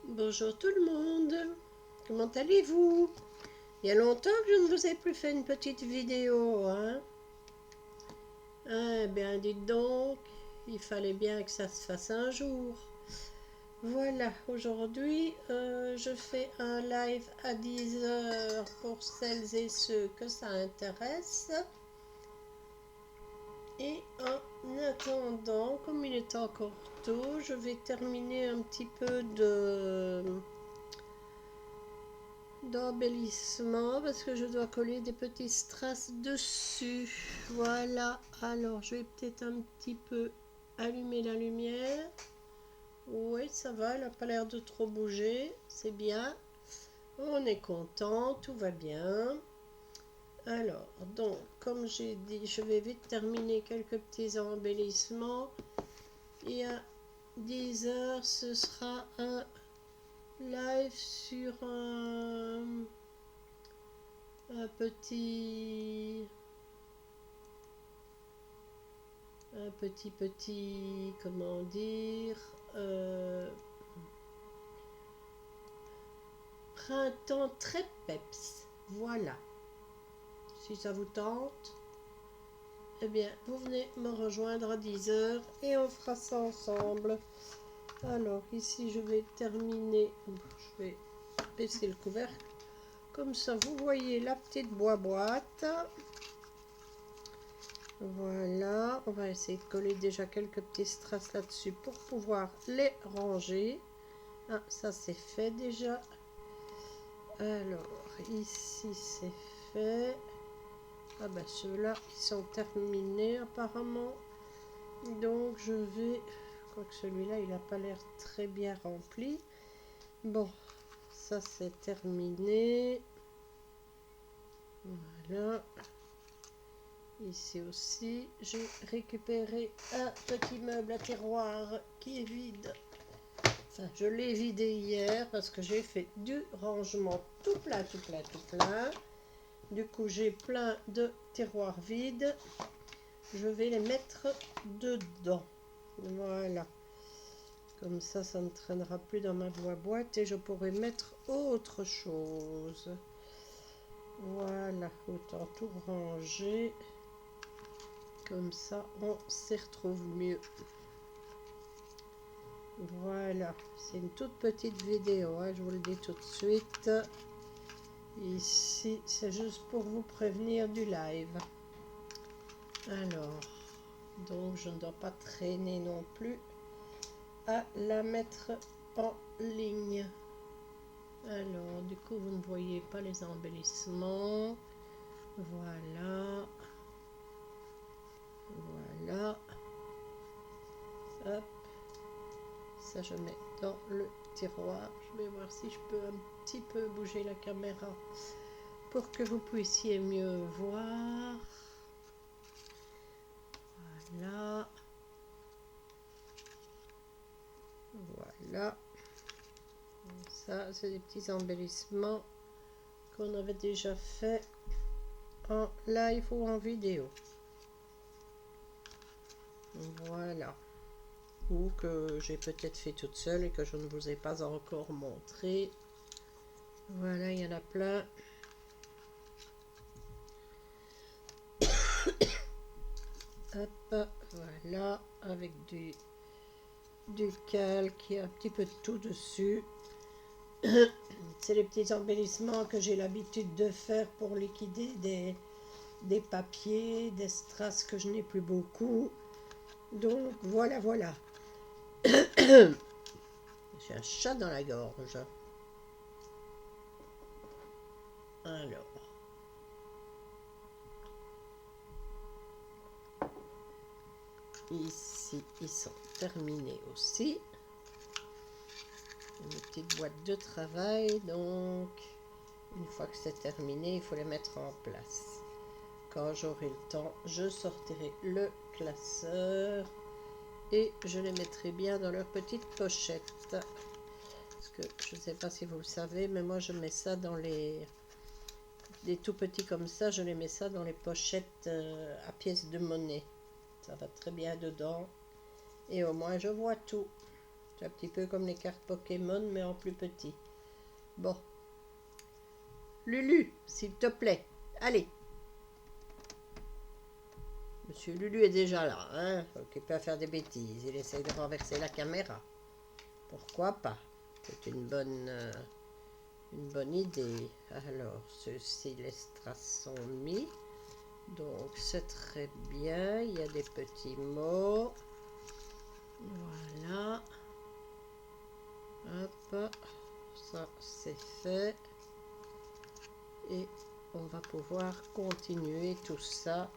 Bonjour tout le monde, comment allez-vous? Il y a longtemps que je ne vous ai plus fait une petite vidéo, hein? Eh bien, dites donc, il fallait bien que ça se fasse un jour. Voilà, aujourd'hui, je fais un live à 10 heures pour celles et ceux que ça intéresse. Et en attendant, comme il est encore tôt, je vais terminer un petit peu d'embellissement parce que je dois coller des petits strass dessus. Voilà, alors je vais peut-être un petit peu allumer la lumière. Oui, ça va, elle n'a pas l'air de trop bouger, c'est bien. On est content, tout va bien. Alors, donc, comme j'ai dit, je vais vite terminer quelques petits embellissements. Et à 10 heures, ce sera un live sur un petit, comment dire, printemps très peps. Voilà. Si ça vous tente, eh bien, vous venez me rejoindre à 10 heures et on fera ça ensemble. Alors, ici, je vais terminer. Je vais baisser le couvercle. Comme ça, vous voyez la petite boîte. Voilà, on va essayer de coller déjà quelques petits strass là-dessus pour pouvoir les ranger. Ah, ça c'est fait déjà. Alors, ici c'est fait. Ah ben ceux-là, ils sont terminés apparemment. Donc je vais... Quoique celui-là, il n'a pas l'air très bien rempli. Bon, ça c'est terminé. Voilà. Ici aussi, j'ai récupéré un petit meuble à tiroir qui est vide. Enfin, je l'ai vidé hier parce que j'ai fait du rangement tout plein, tout plein, tout plein. Du coup, j'ai plein de tiroirs vides. Je vais les mettre dedans. Voilà. Comme ça ne traînera plus dans ma boîte et je pourrai mettre autre chose. Voilà, autant tout ranger. Comme ça, on s'y retrouve mieux. Voilà, c'est une toute petite vidéo, hein, je vous le dis tout de suite. Ici, c'est juste pour vous prévenir du live. Alors, donc je ne dois pas traîner non plus à la mettre en ligne. Alors, du coup, vous ne voyez pas les embellissements. Voilà. Voilà. Hop. Ça, je mets dans le tiroir. Je vais voir si je peux un petit peu bouger la caméra pour que vous puissiez mieux voir. Voilà. Voilà. Ça, c'est des petits embellissements qu'on avait déjà fait en live ou en vidéo. Voilà. Ou que j'ai peut-être fait toute seule et que je ne vous ai pas encore montré. Voilà, il y en a plein. Hop, voilà, avec du calque et un petit peu de tout dessus. C'est les petits embellissements que j'ai l'habitude de faire pour liquider des papiers, des strass que je n'ai plus beaucoup. Donc voilà, voilà. J'ai un chat dans la gorge. Alors. Ici, ils sont terminés aussi. Une petite boîte de travail. Donc, une fois que c'est terminé, il faut les mettre en place. Quand j'aurai le temps, je sortirai le classeur et je les mettrai bien dans leur petite pochette. Parce que je ne sais pas si vous le savez, mais moi je mets ça dans les tout petits comme ça, je les mets ça dans les pochettes à pièces de monnaie. Ça va très bien dedans et au moins je vois tout. C'est un petit peu comme les cartes Pokémon, mais en plus petit. Bon. Lulu, s'il te plaît. Allez. Monsieur Lulu est déjà là, hein. Occupé à faire des bêtises. Il essaye de renverser la caméra. Pourquoi pas? C'est une bonne idée. Alors, ceux-ci, les strass sont mis. Donc, c'est très bien. Il y a des petits mots. Voilà. Hop. Ça, c'est fait. Et on va pouvoir continuer tout ça.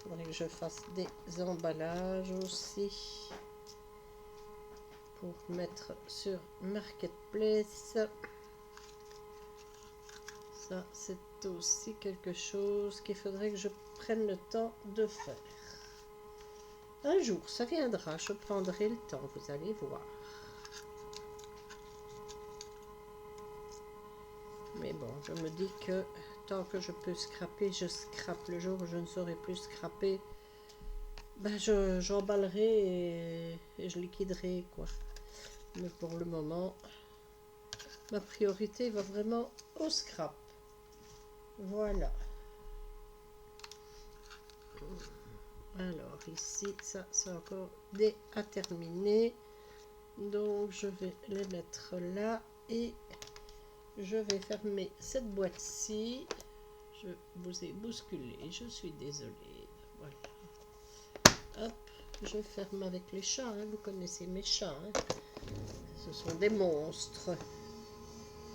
Il faudrait que je fasse des emballages aussi pour mettre sur Marketplace. Ça, c'est aussi quelque chose qu'il faudrait que je prenne le temps de faire. Un jour, ça viendra, je prendrai le temps, vous allez voir. Mais bon, je me dis que tant que je peux scraper, je scrape. Le jour où je ne saurai plus scraper, ben j'emballerai et je liquiderai, quoi. Mais pour le moment, ma priorité va vraiment au scrap. Voilà. Alors ici, ça c'est encore des à terminer. Donc je vais les mettre là et je vais fermer cette boîte-ci. Je vous ai bousculé, je suis désolée. Voilà. Hop, je ferme avec les chats, hein. Vous connaissez mes chats, hein. Ce sont des monstres.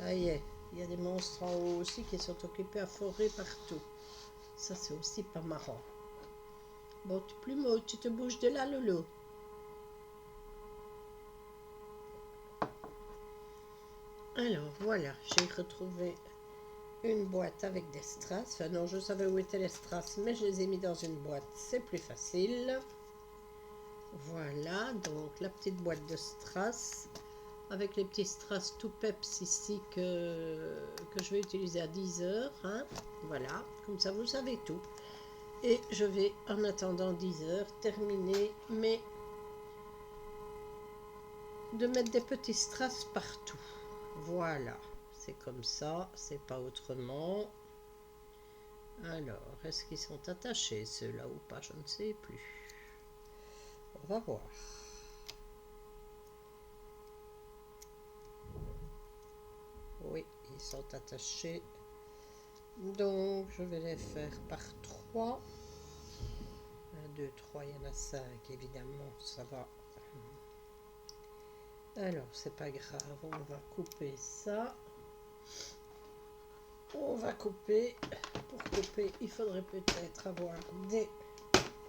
Ah yeah. Il y a des monstres en haut aussi qui sont occupés à forer partout. Ça, c'est aussi pas marrant. Bon, Plumeau, tu te bouges de là, Lolo. Alors, voilà, j'ai retrouvé une boîte avec des strass. Enfin, non, je savais où étaient les strass, mais je les ai mis dans une boîte. C'est plus facile. Voilà, donc la petite boîte de strass. Avec les petits strass tout peps ici que je vais utiliser à 10 heures. Hein. Voilà, comme ça vous savez tout. Et je vais, en attendant 10 heures, terminer de mettre des petits strass partout. Voilà, c'est comme ça, c'est pas autrement. Alors, est-ce qu'ils sont attachés ceux-là ou pas? Je ne sais plus. On va voir. Oui, ils sont attachés. Donc, je vais les faire par 3. 1, 2, 3, il y en a 5, évidemment, ça va. Alors, c'est pas grave, on va couper ça. On va couper. Pour couper, il faudrait peut-être avoir des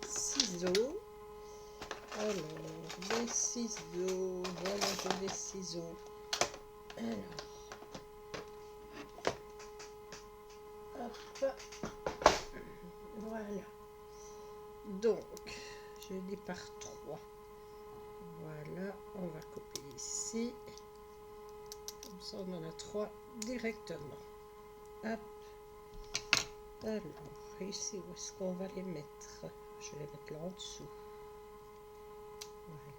ciseaux. Alors, des ciseaux. Voilà, j'ai des ciseaux. Alors, hop. Voilà. Donc, je dis par 3. Voilà, on va couper ici. Comme ça, on en a 3 directement. Hop. Alors, ici, où est-ce qu'on va les mettre? Je vais les mettre là en dessous.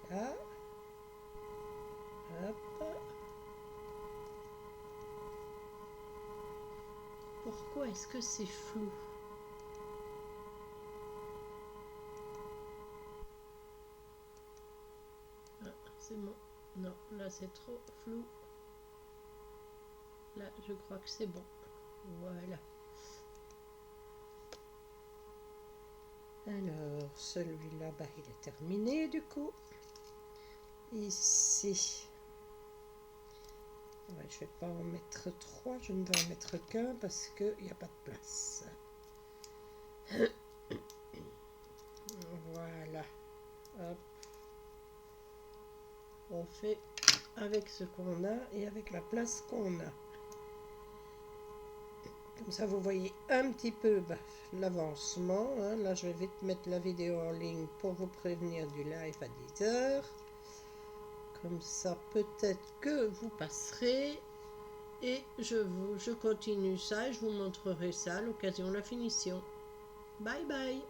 Voilà. Hop. Pourquoi est-ce que c'est flou? Ah, c'est bon. Non, là c'est trop flou. Là, je crois que c'est bon. Voilà. Alors, celui-là, bah, il est terminé du coup. Ici. Ouais, je ne vais pas en mettre 3, je ne vais en mettre qu'un parce qu'il n'y a pas de place. Voilà. Hop. On fait avec ce qu'on a et avec la place qu'on a. Comme ça, vous voyez un petit peu l'avancement. Hein. Là, je vais vite mettre la vidéo en ligne pour vous prévenir du live à 10 heures. Comme ça, peut-être que vous passerez. Et je continue ça et je vous montrerai ça à l'occasion de la finition. Bye bye!